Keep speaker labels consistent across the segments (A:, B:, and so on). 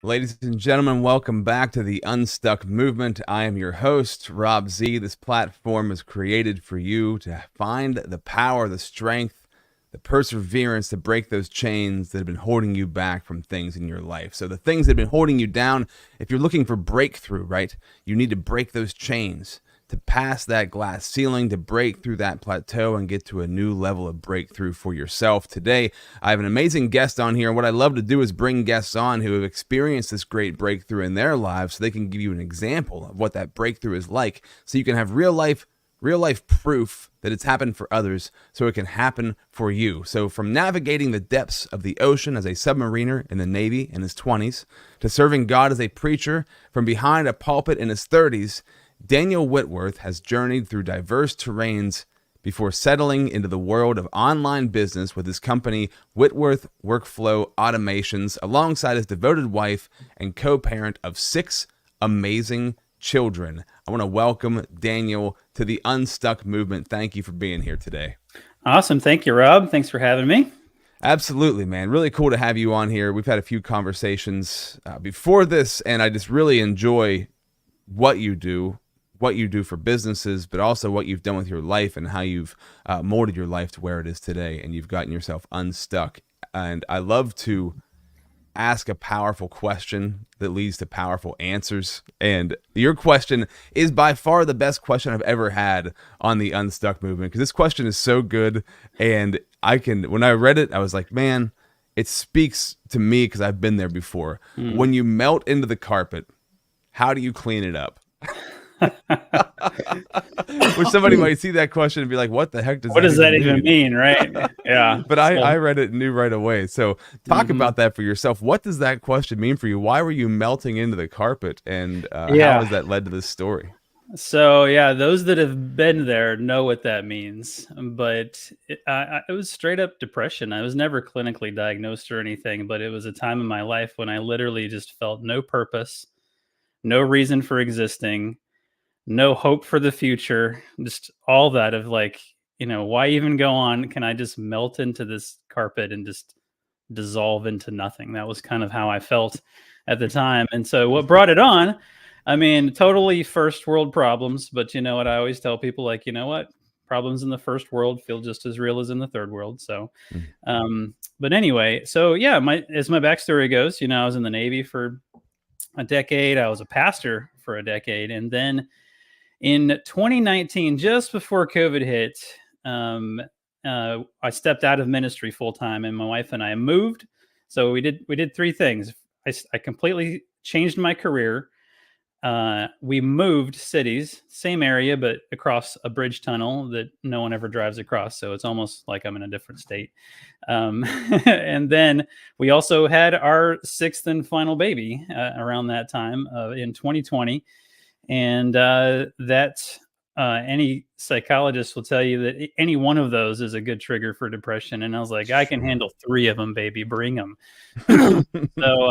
A: Ladies and gentlemen, welcome back to the Unstuck movement. I am your host, Rob Z. This platform is created for you to find the power, the strength, the perseverance to break those chains that have been holding you back from things in your life. So the things that have been holding you down, if you're looking for breakthrough, right, you need to break those chains to pass that glass ceiling, to break through that plateau and get to a new level of breakthrough for yourself. Today, I have an amazing guest on here. And what I love to do is bring guests on who have experienced this great breakthrough in their lives so they can give you an example of what that breakthrough is like. So you can have real life proof that it's happened for others so it can happen for you. So from navigating the depths of the ocean as a submariner in the Navy in his 20s to serving God as a preacher from behind a pulpit in his 30s, Daniel Whitworth has journeyed through diverse terrains before settling into the world of online business with his company, Whitworth Workflow Automations, alongside his devoted wife and co-parent of 6 amazing children. I want to welcome Daniel to the Unstuck movement. Thank you for being here today.
B: Awesome. Thank you, Rob. Thanks for having me.
A: Absolutely, man. Really cool to have you on here. We've had a few conversations before this, and I just really enjoy what you do for businesses, but also what you've done with your life and how you've molded your life to where it is today, and you've gotten yourself unstuck. And I love to ask a powerful question that leads to powerful answers. And your question is by far the best question I've ever had on the Unstuck movement, because this question is so good. And when I read it, I was like, man, it speaks to me because I've been there before. When you melt into the carpet, how do you clean it up? Which somebody might see that question and be like, what the heck does that
B: even mean? Right. Yeah.
A: But I read it and knew right away. So talk about that for yourself. What does that question mean for you? Why were you melting into the carpet? And how has that led to this story?
B: So yeah, those that have been there know what that means, but it was straight up depression. I was never clinically diagnosed or anything, but it was a time in my life when I literally just felt no purpose, no reason for existing, no hope for the future, just all that of like, why even go on? Can I just melt into this carpet and just dissolve into nothing? That was kind of how I felt at the time. And so what brought it on, I mean, totally first world problems, but you know what I always tell people, like, you know what? Problems in the first world feel just as real as in the third world. So, but anyway, so yeah, as my backstory goes, I was in the Navy for a decade. I was a pastor for a decade. And then in 2019, just before COVID hit, I stepped out of ministry full time, and my wife and I moved. So we did 3 things. I completely changed my career. We moved cities, same area, but across a bridge tunnel that no one ever drives across. So it's almost like I'm in a different state. And then we also had our 6th and final baby around that time in 2020. And any psychologist will tell you that any one of those is a good trigger for depression. And I was like, I can handle 3 of them, baby, bring them. So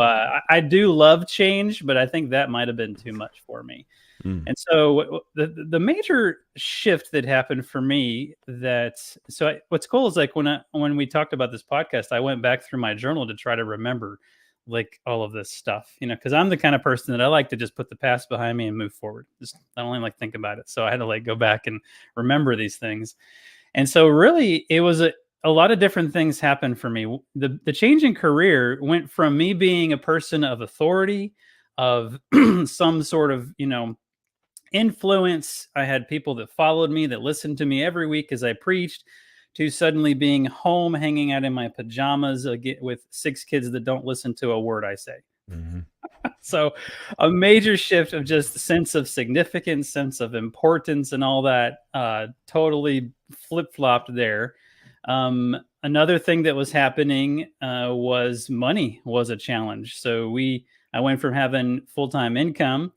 B: I do love change, but I think that might have been too much for me. And so the major shift that happened for me what's cool is like when we talked about this podcast, I went back through my journal to try to remember like all of this stuff, because I'm the kind of person that I like to just put the past behind me and move forward. I don't like think about it. So I had to like go back and remember these things. And so really it was a lot of different things happened for me. The change in career went from me being a person of authority, of some sort of, influence. I had people that followed me, that listened to me every week as I preached, to suddenly being home, hanging out in my pajamas with 6 kids that don't listen to a word I say. So a major shift of just sense of significance, sense of importance, and all that totally flip-flopped there. Another thing that was happening was money was a challenge. So I went from having full-time income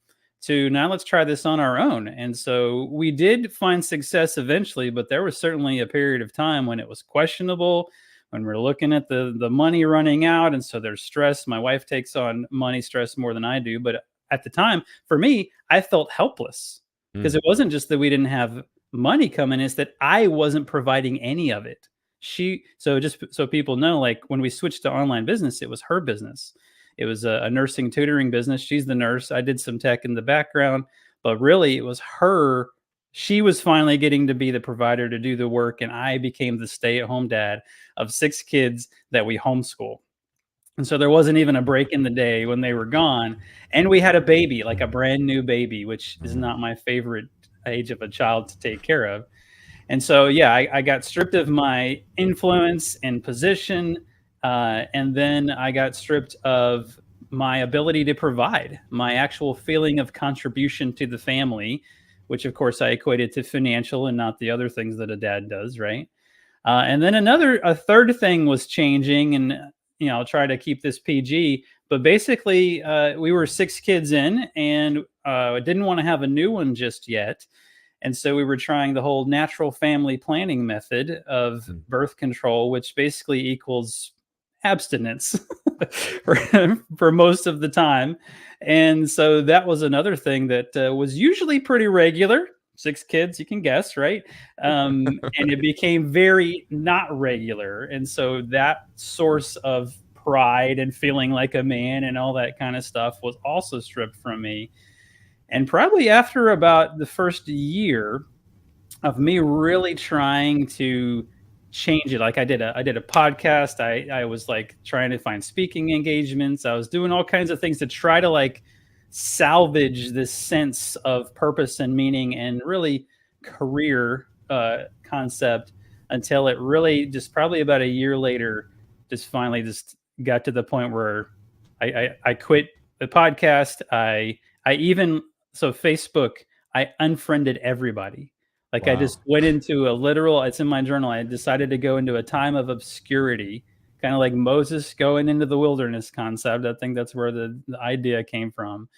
B: to now let's try this on our own. And so we did find success eventually, but there was certainly a period of time when it was questionable, when we're looking at the money running out. And so there's stress. My wife takes on money stress more than I do. But at the time, for me, I felt helpless because
A: Mm.
B: it wasn't just that we didn't have money coming, it's that I wasn't providing any of it. So just so people know, like when we switched to online business, it was her business. It was a nursing tutoring business. She's the nurse. I did some tech in the background, but really it was her. She was finally getting to be the provider to do the work, and I became the stay-at-home dad of 6 kids that we homeschool. And so there wasn't even a break in the day when they were gone. And we had a baby, like a brand new baby, which is not my favorite age of a child to take care of. And so, yeah, I got stripped of my influence and position. And then I got stripped of my ability to provide, my actual feeling of contribution to the family, which of course I equated to financial and not the other things that a dad does, right? And then a third thing was changing, and I'll try to keep this PG. But basically, we were 6 kids in, and I didn't want to have a new one just yet. And so we were trying the whole natural family planning method of birth control, which basically equals abstinence for most of the time. And so that was another thing that was usually pretty regular. 6 kids, you can guess, right? And it became very not regular. And so that source of pride and feeling like a man and all that kind of stuff was also stripped from me. And probably after about the first year of me really trying to change it, like I did a podcast. I was like trying to find speaking engagements. I was doing all kinds of things to try to like salvage this sense of purpose and meaning and really career concept, until it really just probably about a year later just finally just got to the point where I quit the podcast. I even, so Facebook, I unfriended everybody. Like, wow. I just went into a literal, it's in my journal, I decided to go into a time of obscurity, kind of like Moses going into the wilderness concept. I think that's where the idea came from.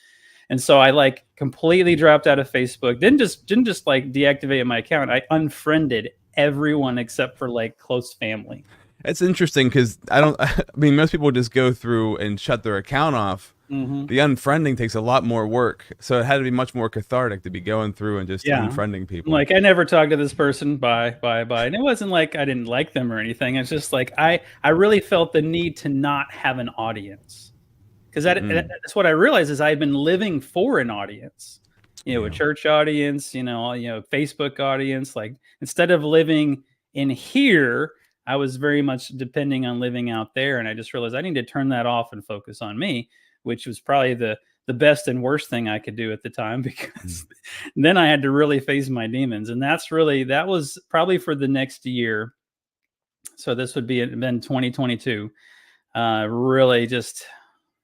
B: And so I like completely dropped out of Facebook. Didn't just like deactivate my account. I unfriended everyone except for like close family.
A: It's interesting because I mean, most people just go through and shut their account off. Mm-hmm. The unfriending takes a lot more work. So it had to be much more cathartic to be going through and just unfriending people.
B: Like, I never talked to this person. Bye. And it wasn't like I didn't like them or anything. It's just like I really felt the need to not have an audience. Because that's what I realized is I've been living for an audience. A church audience, Facebook audience. Like, instead of living in here, I was very much depending on living out there. And I just realized I need to turn that off and focus on me, which was probably the best and worst thing I could do at the time, because then I had to really face my demons. And that was probably for the next year. So this would been 2022, really just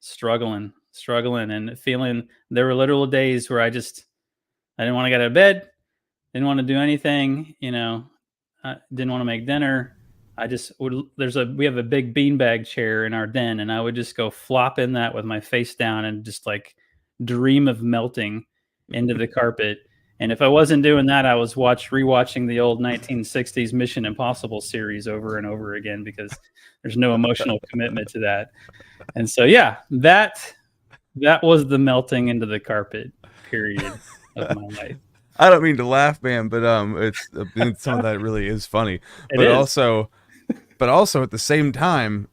B: struggling and feeling. There were literal days where I didn't want to get out of bed, didn't want to do anything, I didn't want to make dinner. I just would, we have a big beanbag chair in our den, and I would just go flop in that with my face down and just like dream of melting into the carpet. And if I wasn't doing that, I was rewatching the old 1960s Mission Impossible series over and over again, because there's no emotional commitment to that. And so, yeah, that was the melting into the carpet period of my life.
A: I don't mean to laugh, man, but it's some of that really is funny. But also at the same time,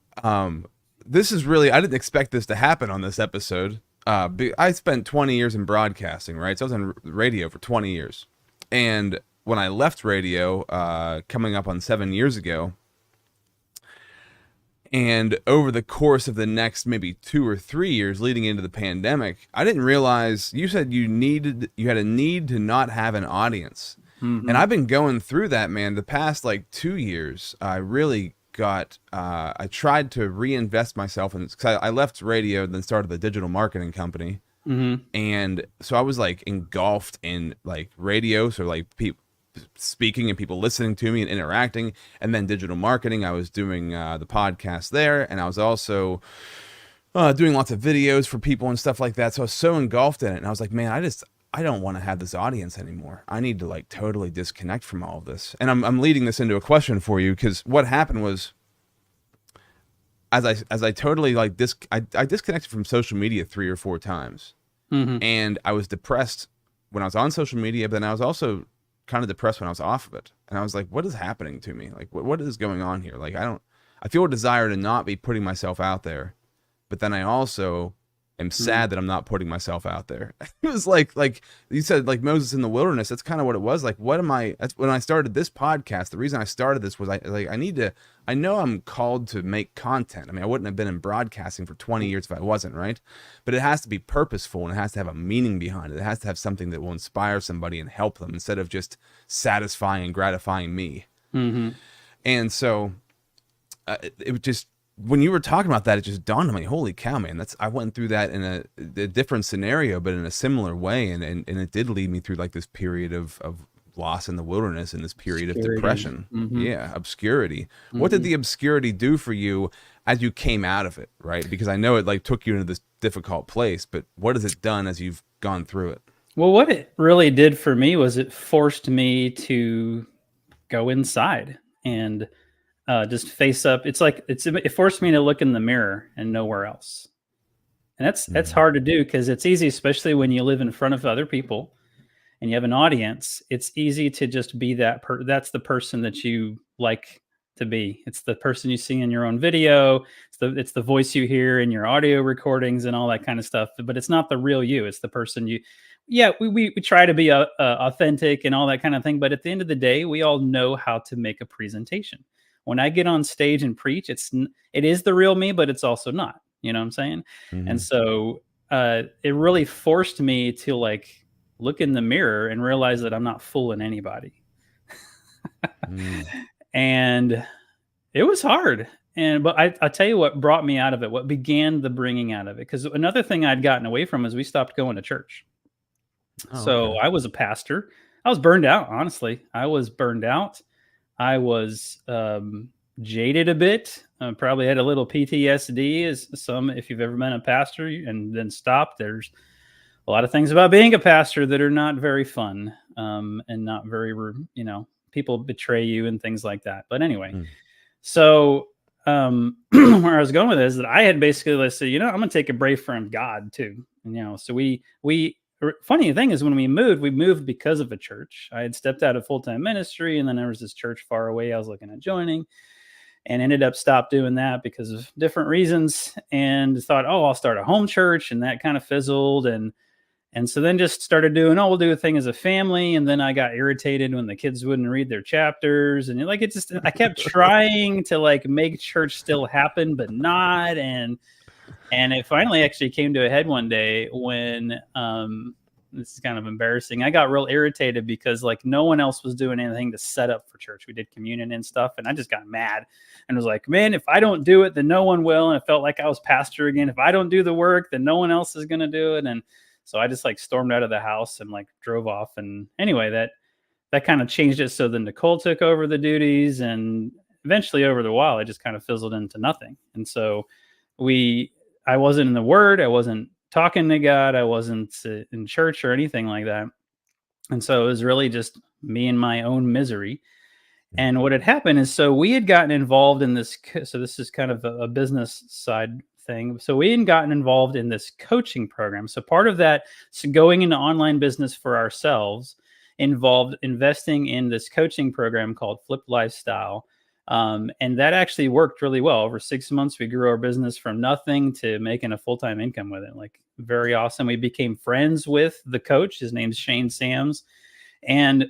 A: this is really, I didn't expect this to happen on this episode. I spent 20 years in broadcasting, right? So I was on radio for 20 years. And when I left radio, coming up on 7 years ago, and over the course of the next maybe 2 or 3 years leading into the pandemic, I didn't realize, you said you had a need to not have an audience. Mm-hmm. And I've been going through that, man. The past like 2 years, I really I tried to reinvest myself in, because I left radio and then started the digital marketing company. Mm-hmm. And so I was like engulfed in like radio. So like people speaking and people listening to me and interacting, and then digital marketing. I was doing the podcast there, and I was also doing lots of videos for people and stuff like that. So I was so engulfed in it, and I was like, man, I don't want to have this audience anymore. I need to like totally disconnect from all of this. And I'm leading this into a question for you, because what happened was, as I totally like I disconnected from social media 3 or 4 times, and I was depressed when I was on social media, but then I was also kind of depressed when I was off of it. And I was like, what is happening to me? Like, what is going on here? Like, I feel a desire to not be putting myself out there, but then I also am sad that I'm not putting myself out there. It was like you said, like Moses in the wilderness. That's kind of what it was. Like, that's when I started this podcast. The reason I started this was I know I'm called to make content. I mean, I wouldn't have been in broadcasting for 20 years if I wasn't, right? But it has to be purposeful, and it has to have a meaning behind it. It has to have something that will inspire somebody and help them, instead of just satisfying and gratifying me. And so it was just, when you were talking about that, it just dawned on me, holy cow, man, I went through that in a different scenario, but in a similar way. And it did lead me through like this period of loss in the wilderness, and this period of depression. Yeah. Obscurity. What did the obscurity do for you as you came out of it? Right. Because I know it like took you into this difficult place, but what has it done as you've gone through it?
B: Well, what it really did for me was it forced me to go inside and just face up. It forced me to look in the mirror and nowhere else. And that's hard to do, because it's easy, especially when you live in front of other people and you have an audience. It's easy to just be that's the person that you like to be. It's the person you see in your own video. It's the voice you hear in your audio recordings and all that kind of stuff. But it's not the real you. It's the person you. Yeah, we try to be authentic and all that kind of thing. But at the end of the day, we all know how to make a presentation. When I get on stage and preach, it is the real me, but it's also not. You know what I'm saying? And so it really forced me to like look in the mirror and realize that I'm not fooling anybody. And it was hard. But I tell you what brought me out of it, what began the bringing out of it. Because another thing I'd gotten away from is we stopped going to church. So I was a pastor. I was burned out, honestly. I was burned out. I was jaded a bit. Probably had a little PTSD, if you've ever been a pastor and then stopped. There's a lot of things about being a pastor that are not very fun, and not very, people betray you and things like that. But anyway, so where I was going with this is that I had basically said, I'm going to take a break from God too. And, so we funny thing is, when we moved because of a church. I had stepped out of full-time ministry, and then there was this church far away I was looking at joining, and ended up stopped doing that because of different reasons, and thought, I'll start a home church, and that kind of fizzled. And so then just started doing, we'll do a thing as a family. And then I got irritated when the kids wouldn't read their chapters. And I kept trying to like make church still happen, but not. And it finally actually came to a head one day when, this is kind of embarrassing, I got real irritated because like no one else was doing anything to set up for church. We did communion and stuff, and I just got mad and was like, man, if I don't do it, then no one will. And it felt like I was pastor again. If I don't do the work, then no one else is going to do it. And so I just like stormed out of the house and like drove off. And anyway, that kind of changed it. So then Nicole took over the duties, and eventually over the while, it just kind of fizzled into nothing. And so I wasn't in the Word. I wasn't talking to God. I wasn't in church or anything like that. And so it was really just me and my own misery. And what had happened is, so we had gotten involved in this. So this is kind of a business side thing. So we had gotten involved in this coaching program. So part of that, so going into online business for ourselves, involved investing in this coaching program called Flip Lifestyle. And that actually worked really well. Over 6 months, we grew our business from nothing to making a full-time income with it. Like, very awesome. We became friends with the coach. His name's Shane Sams. And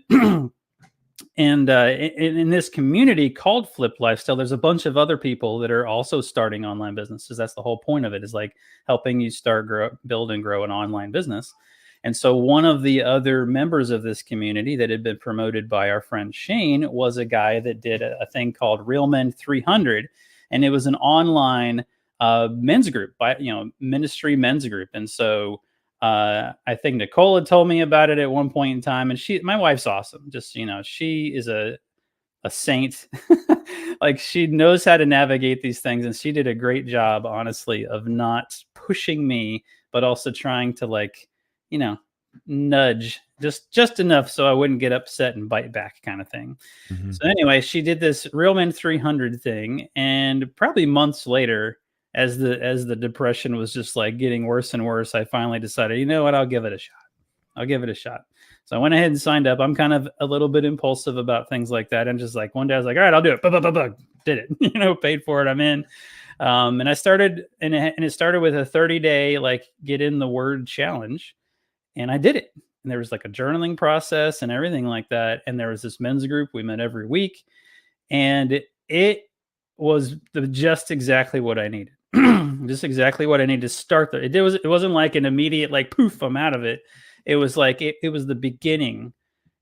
B: in this community called Flip Lifestyle, there's a bunch of other people that are also starting online businesses. That's the whole point of it, is like helping you build and grow an online business. And so one of the other members of this community that had been promoted by our friend Shane was a guy that did a thing called Real Men 300. And it was an online men's group, ministry men's group. And so I think Nicole had told me about it at one point in time. And my wife's awesome. Just, she is a a saint. Like, she knows how to navigate these things, and she did a great job, honestly, of not pushing me, but also trying to, like, you know, nudge just enough so I wouldn't get upset and bite back, kind of thing.
A: Mm-hmm.
B: So anyway, she did this Real Men 300 thing, and probably months later, as the depression was just like getting worse and worse, I finally decided, you know what, I'll give it a shot. I'll give it a shot. So I went ahead and signed up. I'm kind of a little bit impulsive about things like that. And just like one day I was like, all right, I'll do it. Did it, paid for it. I'm in. And I started, and it started with a 30-day, like, get in the word challenge. And I did it. And there was like a journaling process and everything like that. And there was this men's group. We met every week. And it was just exactly what I needed. Just exactly what I needed to start there. It wasn't like an immediate, like, poof, I'm out of it. It was like, it was the beginning.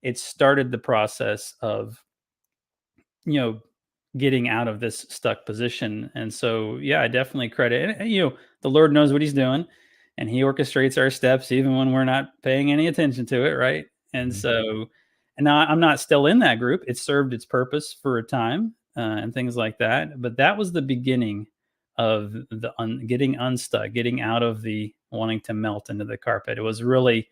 B: It started the process of, getting out of this stuck position. And so, yeah, I definitely credit, and, the Lord knows what he's doing, and he orchestrates our steps even when we're not paying any attention to it. Right. And so, and now I'm not still in that group. It served its purpose for a time, and things like that. But that was the beginning of the getting unstuck, getting out of the wanting to melt into the carpet. It was really,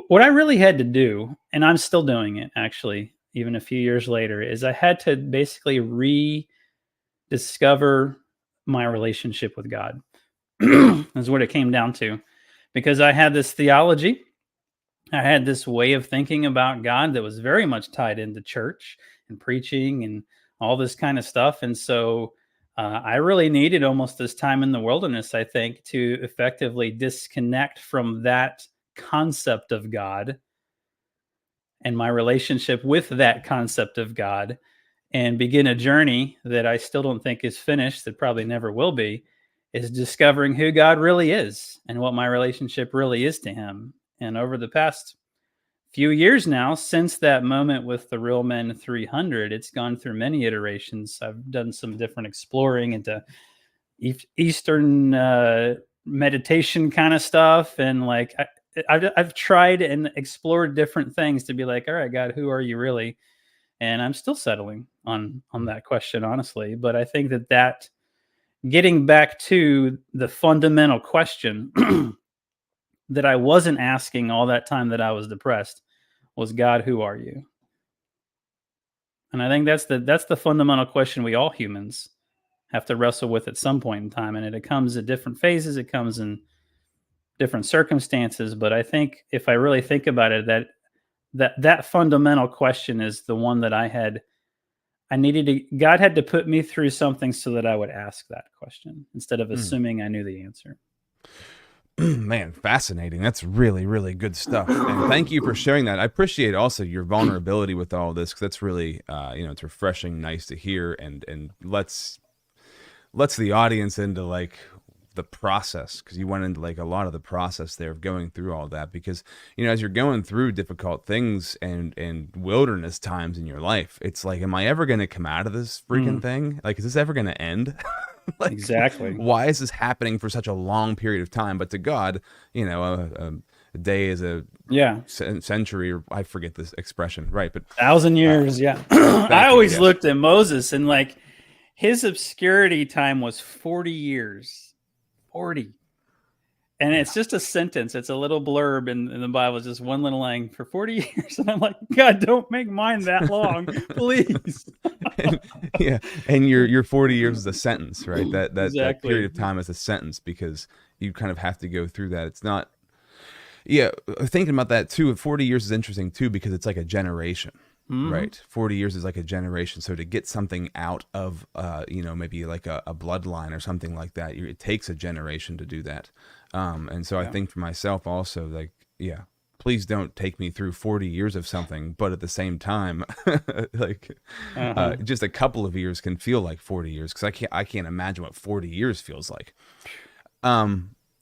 B: what I really had to do, and I'm still doing it actually, even a few years later, is I had to basically rediscover my relationship with God. Is what it came down to, because I had this theology. I had this way of thinking about God that was very much tied into church and preaching and all this kind of stuff. And so I really needed almost this time in the wilderness, I think, to effectively disconnect from that concept of God and my relationship with that concept of God, and begin a journey that I still don't think is finished, that probably never will be, is discovering who God really is and what my relationship really is to him. And over the past few years now, since that moment with the Real Men 300, it's gone through many iterations. I've done some different exploring into Eastern meditation kind of stuff. And like, I've tried and explored different things to be like, all right, God, who are you really? And I'm still settling on that question, honestly. But I think that getting back to the fundamental question that I wasn't asking all that time that I was depressed was, God, who are you? And I think that's the fundamental question we all humans have to wrestle with at some point in time. And it comes at different phases. It comes in different circumstances. But I think if I really think about it, that fundamental question is the one that God had to put me through something so that I would ask that question instead of assuming I knew the answer.
A: Man, fascinating. That's really, really good stuff. And thank you for sharing that. I appreciate also your vulnerability with all this, because that's really, it's refreshing, nice to hear, and lets the audience into like the process, because you went into like a lot of the process there of going through all that. Because, as you're going through difficult things and wilderness times in your life, it's like, am I ever going to come out of this freaking thing? Like, is this ever going to end? Like,
B: exactly.
A: Why is this happening for such a long period of time? But to God, a day is a century, or I forget this expression, right? But
B: 1,000 years, yeah. I always looked at Moses, and like, his obscurity time was 40 years. 40. And it's just a sentence. It's a little blurb in the Bible. It's just one little line for 40 years. And I'm like, God, don't make mine that long, please.
A: and your 40 years is a sentence, right? That
B: Exactly.
A: period of time is a sentence, because you kind of have to go through that. It's not, thinking about that too. 40 years is interesting too, because it's like a generation. Right. 40 years is like a generation. So to get something out of, maybe like a bloodline or something like that, it takes a generation to do that. And so I think for myself also, like, please don't take me through 40 years of something, but at the same time, like, just a couple of years can feel like 40 years, because I can't imagine what 40 years feels like.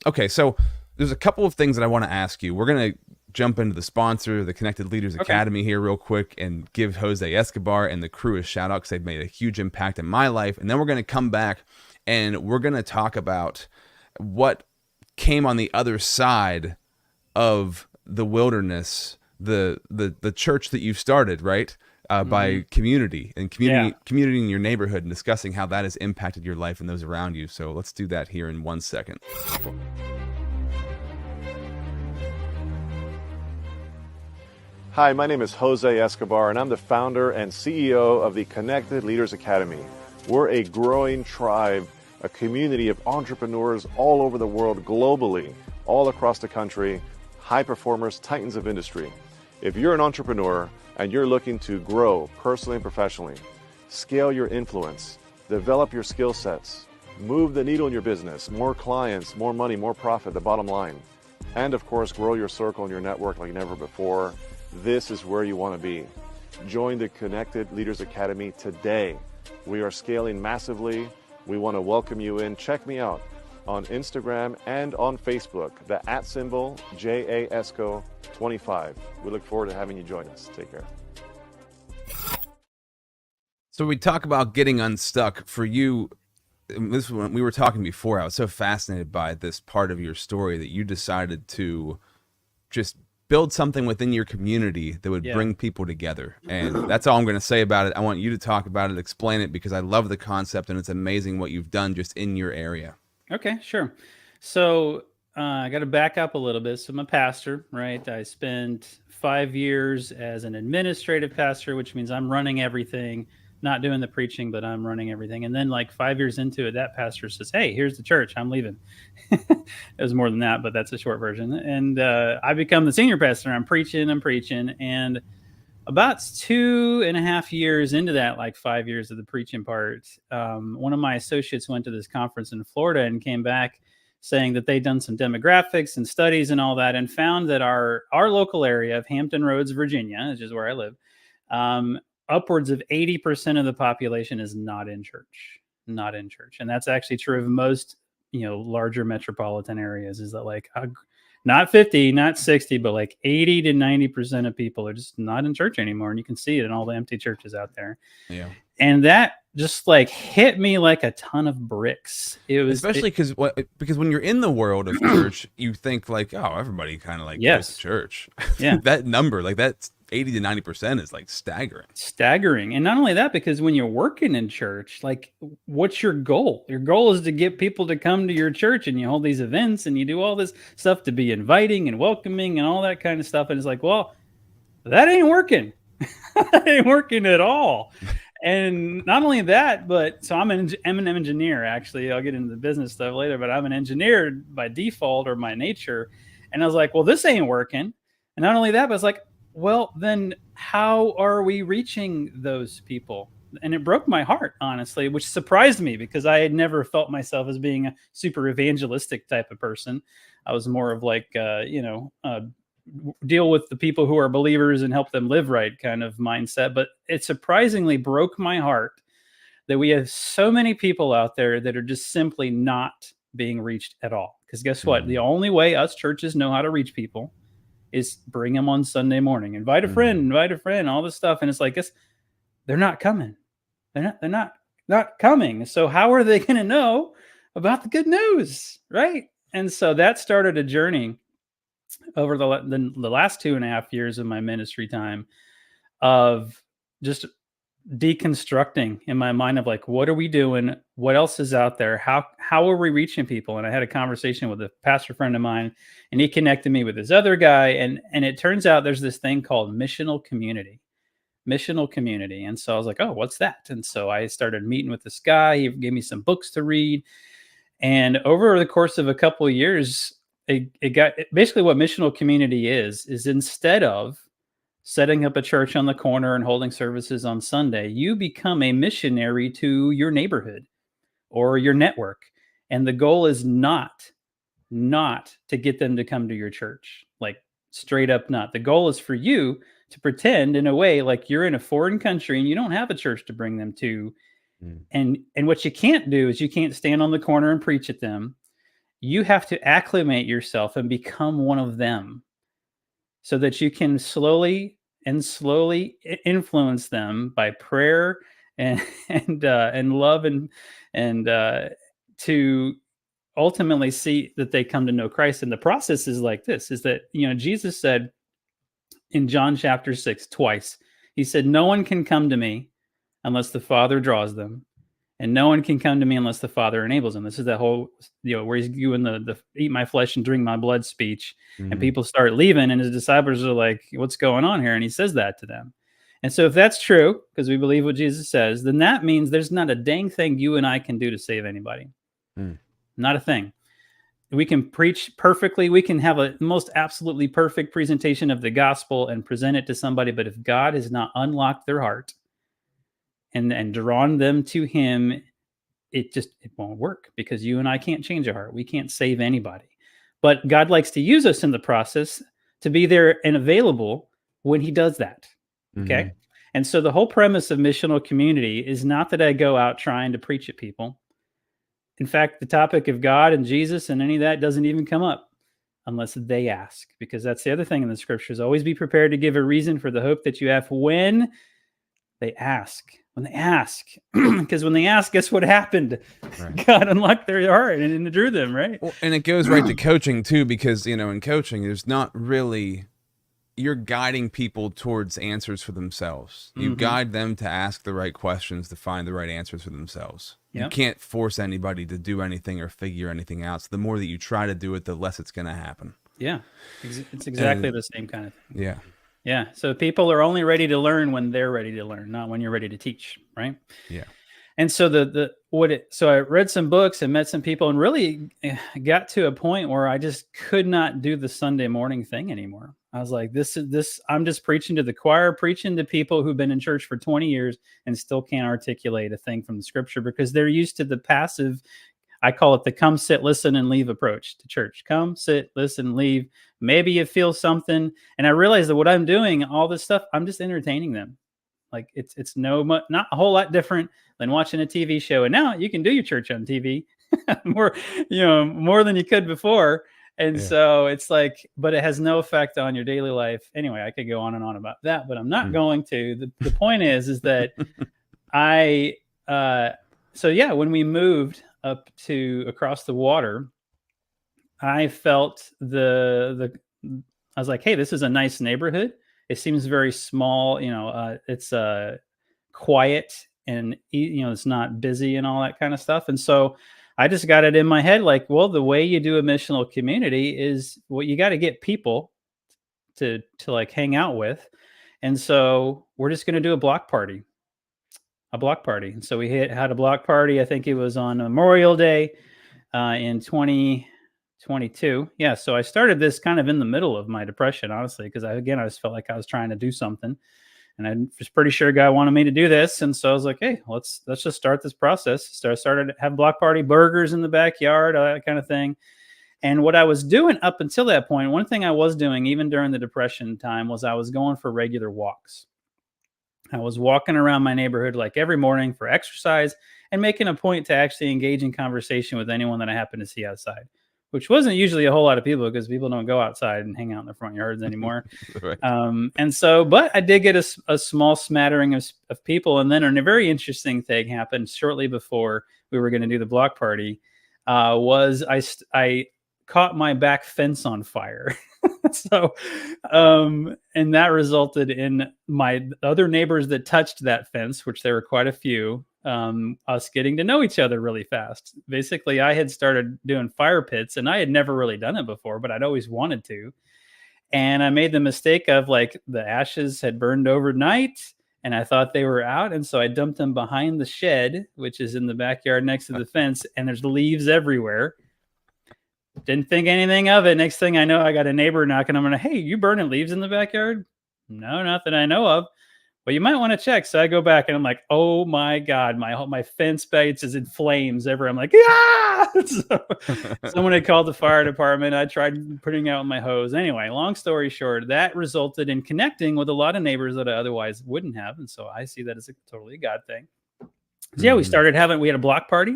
A: Okay. So there's a couple of things that I want to ask you. We're going to jump into the sponsor, the Connected Leaders Academy, here real quick, and give Jose Escobar and the crew a shout out, because they've made a huge impact in my life. And then we're going to come back and we're going to talk about what came on the other side of the wilderness, the church that you started, right? by community and
B: Yeah.
A: community in your neighborhood, and discussing how that has impacted your life and those around you. So let's do that here in 1 second.
C: Hi, my name is Jose Escobar, and I'm the founder and CEO of the Connected Leaders Academy. We're a growing tribe, a community of entrepreneurs all over the world, globally, all across the country, high performers, titans of industry. If you're an entrepreneur and you're looking to grow personally and professionally, scale your influence, develop your skill sets, move the needle in your business, more clients, more money, more profit, the bottom line, and of course, grow your circle and your network like never before, this is where you want to be. Join the Connected Leaders Academy today. We are scaling massively. We want to welcome you in. Check me out on Instagram and on Facebook, the @ JAESCO25. We look forward to having you join us. Take care.
A: So we talk about getting unstuck. For you, this when we were talking before, I was so fascinated by this part of your story that you decided to just build something within your community that would bring people together. And that's all I'm going to say about it. I want you to talk about it, explain it, because I love the concept, and it's amazing what you've done just in your area.
B: Okay, sure. So I got to back up a little bit. So I'm a pastor, right? I spent 5 years as an administrative pastor, which means I'm running everything, not doing the preaching, but I'm running everything. And then like 5 years into it, that pastor says, "Hey, here's the church. I'm leaving." It was more than that, but that's a short version. And I become the senior pastor. I'm preaching. And about 2.5 years into that, like 5 years of the preaching part, one of my associates went to this conference in Florida and came back saying that they'd done some demographics and studies and all that, and found that our local area of Hampton Roads, Virginia, which is where I live, upwards of 80% of the population is not in church. And that's actually true of most, larger metropolitan areas, is that like not 50, not 60, but like 80 to 90% of people are just not in church anymore. And you can see it in all the empty churches out there.
A: Yeah.
B: And that just like hit me like a ton of bricks. It was
A: especially because when you're in the world of church, you think like, oh, everybody kind of like goes to church.
B: Yeah.
A: That number, like that's 80 to 90% is like staggering.
B: And not only that, because when you're working in church, like what's your goal? Your goal is to get people to come to your church, and you hold these events and you do all this stuff to be inviting and welcoming and all that kind of stuff. And it's like, well, that ain't working. That ain't working at all. And not only that, but so I'm an engineer, actually. I'll get into the business stuff later, but I'm an engineer by default or my nature. And I was like, well, this ain't working. And not only that, but it's like, well, then how are we reaching those people? And it broke my heart, honestly, which surprised me, because I had never felt myself as being a super evangelistic type of person. I was more of like, deal with the people who are believers and help them live right kind of mindset. But it surprisingly broke my heart that we have so many people out there that are just simply not being reached at all. Because guess what? The only way us churches know how to reach people is bring them on Sunday morning, invite a friend, all this stuff. And it's like, they're not coming. They're not coming. So how are they going to know about the good news? Right. And so that started a journey over the last 2.5 years of my ministry time of just deconstructing in my mind of like, what are we doing? What else is out there? How are we reaching people? And I had a conversation with a pastor friend of mine, and he connected me with this other guy. And it turns out there's this thing called missional community. And so I was like, oh, what's that? And so I started meeting with this guy. He gave me some books to read. And over the course of a couple of years, it got basically what missional community is instead of setting up a church on the corner and holding services on Sunday, you become a missionary to your neighborhood or your network. And the goal is not to get them to come to your church, like straight up not. The goal is for you to pretend in a way like you're in a foreign country and you don't have a church to bring them to. And what you can't do is you can't stand on the corner and preach at them. You have to acclimate yourself and become one of them so that you can slowly influence them by prayer and love and to ultimately see that they come to know Christ. And the process is like this, is that, Jesus said in John chapter 6 twice, He said, no one can come to me unless the Father draws them. And no one can come to me unless the Father enables them. This is that whole, where he's doing the eat my flesh and drink my blood speech.
A: Mhm.
B: And people start leaving, and his disciples are like, what's going on here? And he says that to them. And so if that's true, because we believe what Jesus says, then that means there's not a dang thing you and I can do to save anybody. Not a thing. We can preach perfectly. We can have a most absolutely perfect presentation of the gospel and present it to somebody. But if God has not unlocked their heart and drawn them to him, it won't work, because you and I can't change a heart. We can't save anybody. But God likes to use us in the process to be there and available when he does that. Okay.
A: Mhm.
B: And so the whole premise of missional community is not that I go out trying to preach at people. In fact, the topic of God and Jesus and any of that doesn't even come up unless they ask, because that's the other thing in the scriptures. Always be prepared to give a reason for the hope that you have when they ask. When they ask, because when they ask, guess what happened?
A: Right.
B: God unlocked their heart and drew them, right?
A: Well, and it goes right to coaching too, because, in coaching, there's not really, you're guiding people towards answers for themselves. You guide them to ask the right questions to find the right answers for themselves.
B: Yep.
A: You can't force anybody to do anything or figure anything out. So the more that you try to do it, the less it's going to happen.
B: Yeah, it's exactly the same kind of thing.
A: Yeah.
B: Yeah. So people are only ready to learn when they're ready to learn, not when you're ready to teach, right?
A: Yeah.
B: And so so I read some books and met some people and really got to a point where I just could not do the Sunday morning thing anymore. I was like, I'm just preaching to the choir, preaching to people who've been in church for 20 years and still can't articulate a thing from the scripture, because they're used to the passive, I call it the come, sit, listen, and leave approach to church. Come, sit, listen, leave. Maybe you feel something. And I realized that what I'm doing, all this stuff, I'm just entertaining them. Like it's not a whole lot different than watching a TV show. And now you can do your church on TV more than you could before. And so it's like, but it has no effect on your daily life. Anyway, I could go on and on about that, but I'm not going to. The point is that when we moved up to across the water, I felt I was like, hey, this is a nice neighborhood. It seems very small. It's quiet and, it's not busy and all that kind of stuff. And so I just got it in my head, like, well, the way you do a missional community is, well, you got to get people to like hang out with. And so we're just going to do a block party. And so we had a block party. I think it was on Memorial Day in 2022. Yeah. So I started this kind of in the middle of my depression, honestly, because I just felt like I was trying to do something. And I was pretty sure God wanted me to do this. And so I was like, hey, let's just start this process. So I started to have block party, burgers in the backyard, all that kind of thing. And what I was doing up until that point, one thing I was doing even during the depression time was I was going for regular walks. I was walking around my neighborhood like every morning for exercise and making a point to actually engage in conversation with anyone that I happened to see outside, which wasn't usually a whole lot of people, because people don't go outside and hang out in their front yards anymore.
A: Right.
B: But I did get a small smattering of people. And then a very interesting thing happened shortly before we were going to do the block party. Was I caught my back fence on fire. So, and that resulted in my other neighbors that touched that fence, which there were quite a few, us getting to know each other really fast. Basically, I had started doing fire pits, and I had never really done it before, but I'd always wanted to. And I made the mistake of, like, the ashes had burned overnight and I thought they were out. And so I dumped them behind the shed, which is in the backyard next to the fence, and there's leaves everywhere. Didn't think anything of it. Next thing I know, I got a neighbor knocking on my door. Hey, you burning leaves in the backyard? No, not that I know of. But you might want to check. So I go back and I'm like, oh my God, my fence base is in flames everywhere. I'm like, yeah. So someone had called the fire department. I tried putting out my hose. Anyway, long story short, that resulted in connecting with a lot of neighbors that I otherwise wouldn't have. And so I see that as a totally God thing. So yeah, we had a block party.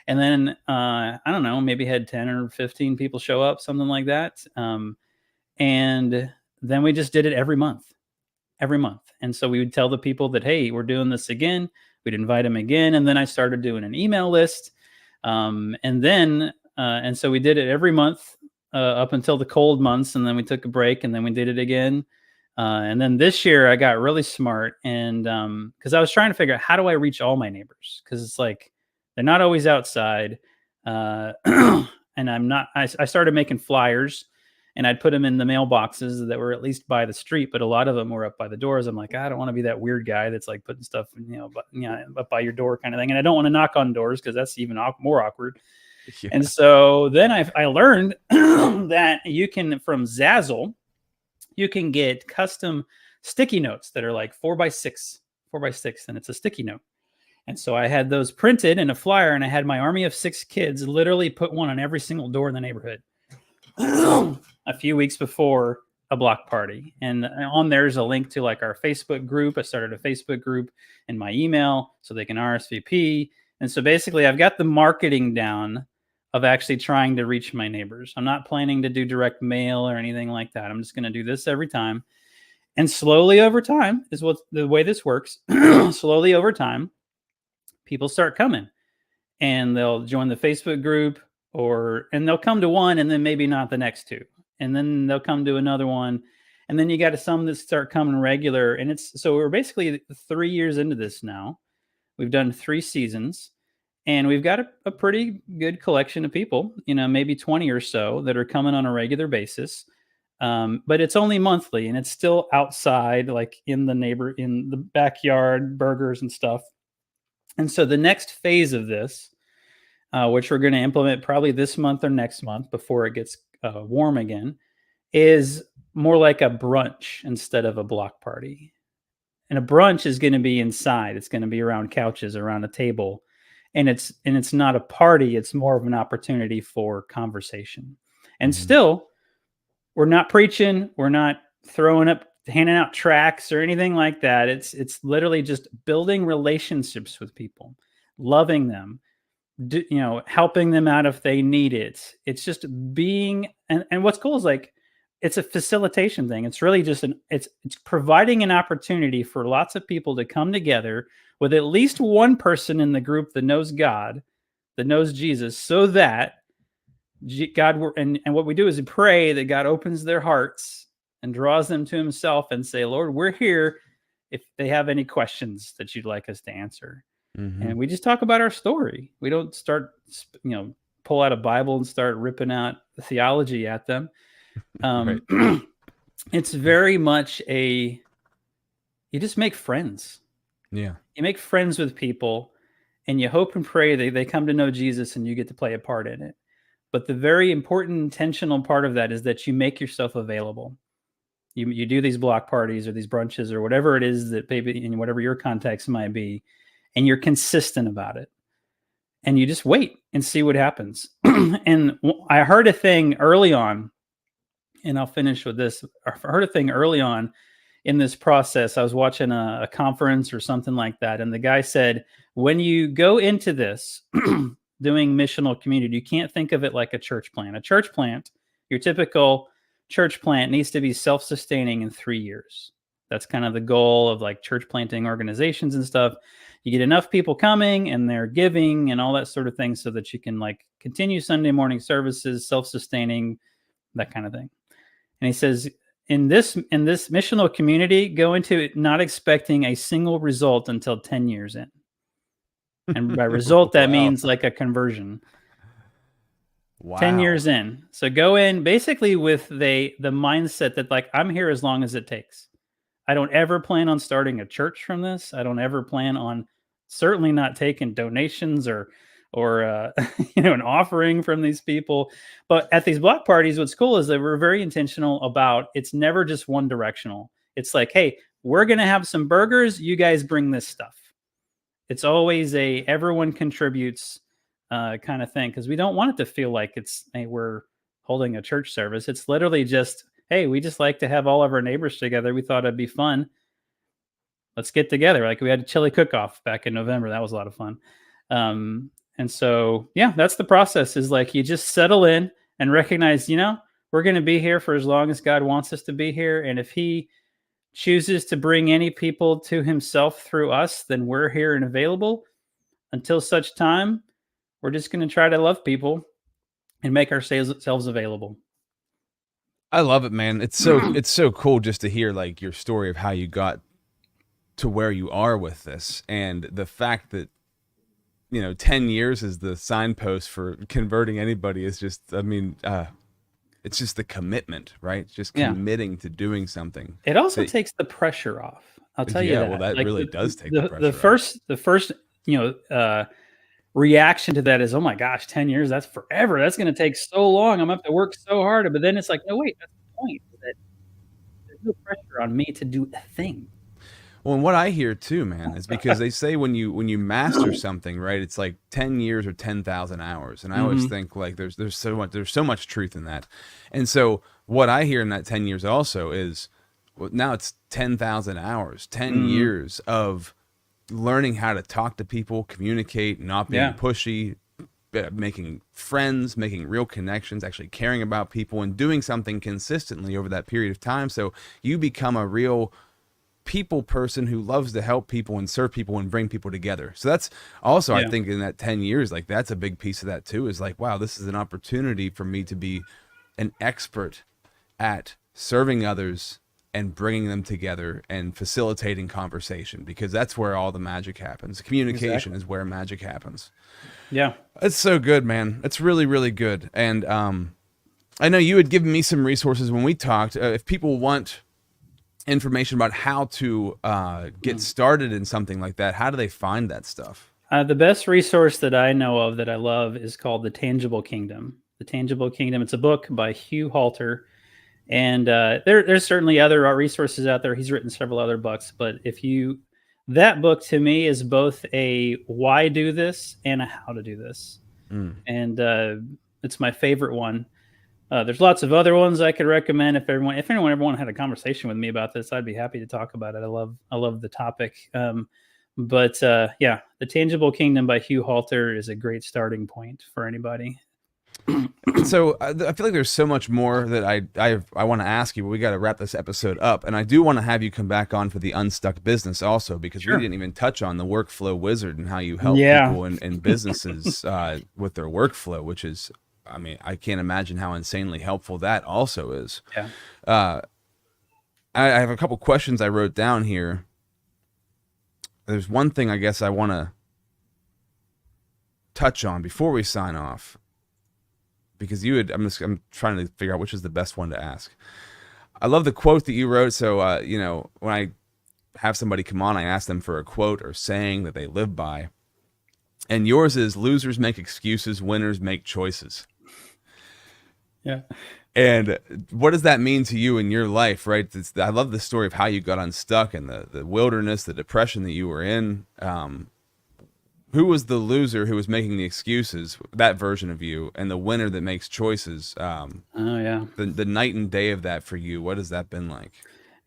B: And then, I don't know, maybe had 10 or 15 people show up, something like that. And then we just did it every month. And so we would tell the people that, hey, we're doing this again. We'd invite them again. And then I started doing an email list. And so we did it every month up until the cold months. And then we took a break, and then we did it again And then this year I got really smart, and because I was trying to figure out how do I reach all my neighbors, because it's like they're not always outside, and I started making flyers, and I'd put them in the mailboxes that were at least by the street, but a lot of them were up by the doors. I'm like, I don't want to be that weird guy that's like putting stuff, up by your door kind of thing, and I don't want to knock on doors because that's even more awkward.
A: Yeah.
B: And so then I learned that you can, from Zazzle, you can get custom sticky notes that are like 4x6, and it's a sticky note. And so I had those printed in a flyer, and I had my army of 6 kids literally put one on every single door in the neighborhood a few weeks before a block party. And on there's a link to like our Facebook group. I started a Facebook group in my email so they can RSVP. And so basically I've got the marketing down of actually trying to reach my neighbors. I'm not planning to do direct mail or anything like that. I'm just going to do this every time. And slowly over time is what the way this works. Slowly over time, people start coming, and they'll join the Facebook group, and they'll come to one and then maybe not the next 2. And then they'll come to another one. And then you got some that start coming regular. And so we're basically 3 years into this now. We've done 3 seasons. And we've got a pretty good collection of people, maybe 20 or so that are coming on a regular basis. But it's only monthly, and it's still outside, like in the backyard, burgers and stuff. And so the next phase of this, which we're going to implement probably this month or next month before it gets warm again, is more like a brunch instead of a block party. And a brunch is going to be inside. It's going to be around couches, around a table. And it's not a party. It's more of an opportunity for conversation. And still, we're not preaching. We're not handing out tracts or anything like that. It's literally just building relationships with people, loving them, helping them out if they need it. It's just being, and what's cool is like, it's a facilitation thing. It's really just it's providing an opportunity for lots of people to come together with at least one person in the group that knows God, that knows Jesus, so that God, and what we do is we pray that God opens their hearts and draws them to himself and say, Lord, we're here if they have any questions that you'd like us to answer. And we just talk about our story. We don't start, pull out a Bible and start ripping out the theology at them. Right. It's very much you just make friends.
A: Yeah.
B: You make friends with people, and you hope and pray they come to know Jesus, and you get to play a part in it. But the very important intentional part of that is that you make yourself available. You do these block parties or these brunches or whatever it is that maybe in whatever your context might be, and you're consistent about it. And you just wait and see what happens. And I heard a thing early on, and I'll finish with this. I heard a thing early on in this process. I was watching a conference or something like that, and the guy said, when you go into this doing missional community, you can't think of it like a church plant. A church plant, your typical church plant, needs to be self-sustaining in 3 years. That's kind of the goal of like church planting organizations and stuff. You get enough people coming and they're giving and all that sort of thing so that you can like continue Sunday morning services, self-sustaining, that kind of thing. And he says, in this missional community, go into it not expecting a single result until 10 years in. And by result, that means like a conversion. Wow. 10 years in. So go in basically with the mindset that like, I'm here as long as it takes. I don't ever plan on starting a church from this. I don't ever plan on certainly not taking donations or an offering from these people. But at these block parties, what's cool is that we're very intentional about, it's never just one directional. It's like, hey, we're going to have some burgers. You guys bring this stuff. It's always everyone contributes kind of thing, because we don't want it to feel like we're holding a church service. It's literally just, hey, we just like to have all of our neighbors together. We thought it'd be fun. Let's get together. Like we had a chili cook-off back in November. That was a lot of fun. And so, yeah, that's the process, is like you just settle in and recognize, we're going to be here for as long as God wants us to be here. And if he chooses to bring any people to himself through us, then we're here and available. Until such time, we're just going to try to love people and make ourselves available.
A: I love it, man. It's so cool just to hear like your story of how you got to where you are with this, and the fact that 10 years is the signpost for converting anybody is just, I mean, it's just the commitment, right? Just
B: Yeah.
A: committing to doing something.
B: It also
A: that-
B: takes the pressure off. I'll tell you
A: yeah,
B: that.
A: well, that
B: Like
A: really does take the pressure off.
B: the first, reaction to that is, oh my gosh, 10 years, that's forever. That's going to take so long. I'm going to have to work so hard. But then it's like, no, wait, that's the point. That there's no pressure on me to do a thing.
A: Well, and what I hear too, man, is because they say when you master something, right, it's like 10 years or 10,000 hours. And I always think like there's so much truth in that. And so what I hear in that 10 years also is, well, now it's 10,000 hours, 10 years of learning how to talk to people, communicate, not being pushy, making friends, making real connections, actually caring about people, and doing something consistently over that period of time. So you become a real people person who loves to help people and serve people and bring people together. So that's also, I think, in that 10 years, like that's a big piece of that too, is like, wow, this is an opportunity for me to be an expert at serving others and bringing them together and facilitating conversation, because that's where all the magic happens. Communication is where magic happens.
B: Yeah.
A: It's so good, man. It's really, really good. And I know you had given me some resources when we talked. If people want information about how to get started in something like that, how do they find that stuff?
B: The best resource that I know of that I love is called The Tangible Kingdom. The Tangible Kingdom. It's a book by Hugh Halter. And there's certainly other resources out there. He's written several other books, but that book to me is both a why do this and a how to do this. And it's my favorite one. There's lots of other ones I could recommend. If anyone ever had a conversation with me about this, I'd be happy to talk about it. I love the topic. But The Tangible Kingdom by Hugh Halter is a great starting point for anybody.
A: So I feel like there's so much more that I want to ask you, but we got to wrap this episode up. And I do want to have you come back on for the Unstuck business also, because we didn't even touch on the workflow wizard and how you help people and businesses with their workflow, which is, I mean, I can't imagine how insanely helpful that also is.
B: Yeah.
A: I have a couple questions I wrote down here. There's one thing I guess I want to touch on before we sign off, because I'm trying to figure out which is the best one to ask. I love the quote that you wrote. So, when I have somebody come on, I ask them for a quote or saying that they live by. And yours is, losers make excuses, winners make choices.
B: Yeah.
A: And what does that mean to you in your life, right? I love the story of how you got unstuck and the wilderness, the depression that you were in. Who was the loser who was making the excuses, that version of you, and the winner that makes choices? The night and day of that for you, what has that been like?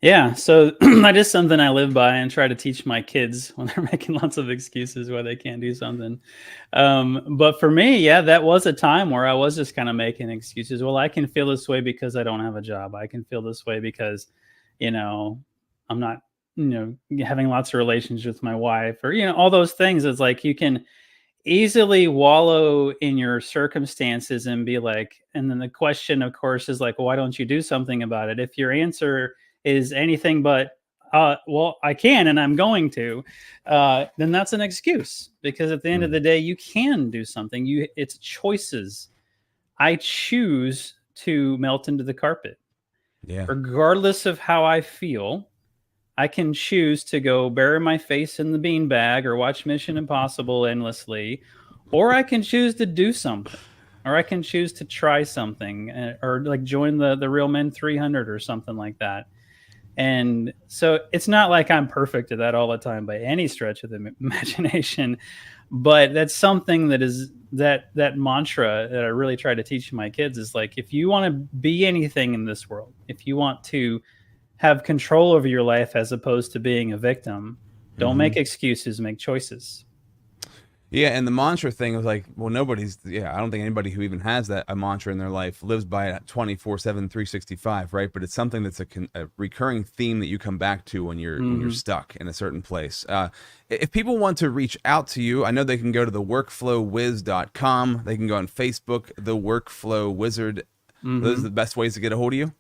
B: Yeah, so that is something I live by and try to teach my kids when they're making lots of excuses why they can't do something. But for me, that was a time where I was just kind of making excuses. Well, I can feel this way because I don't have a job. I can feel this way because, I'm not, having lots of relations with my wife, or, all those things. It's like you can easily wallow in your circumstances and be like, and then the question, of course, is like, why don't you do something about it? If your answer is anything but, well, I can and I'm going to, then that's an excuse, because at the end of the day, you can do something. It's choices. I choose to melt into the carpet.
A: Yeah.
B: Regardless of how I feel, I can choose to go bury my face in the beanbag or watch Mission Impossible endlessly, or I can choose to do something, or I can choose to try something, or like join the Real Men 300 or something like that. And so it's not like I'm perfect at that all the time by any stretch of the imagination, but that's something that is that mantra that I really try to teach my kids is like, if you want to be anything in this world, if you want to have control over your life as opposed to being a victim, don't make excuses, make choices.
A: Yeah, and the mantra thing was like, well, I don't think anybody who even has a mantra in their life lives by it 24/7, 365, right? But it's something that's a recurring theme that you come back to when you're stuck in a certain place. If people want to reach out to you, I know they can go to theworkflowwiz.com. They can go on Facebook, The Workflow Wizard. Those are the best ways to get a hold of you?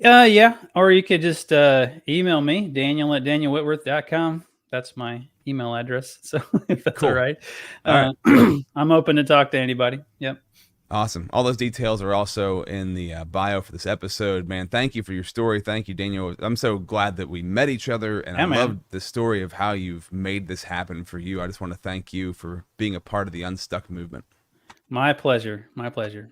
B: Yeah, or you could just email me, Daniel@danielwhitworth.com. That's my email address. So if that's all
A: Cool.
B: right.
A: All right.
B: I'm open to talk to anybody. Yep.
A: Awesome. All those details are also in the bio for this episode, man. Thank you for your story. Thank you, Daniel. I'm so glad that we met each other, and
B: Yeah,
A: I
B: man.
A: loved the story of how you've made this happen for you. I just want to thank you for being a part of the Unstuck movement.
B: My pleasure. My pleasure.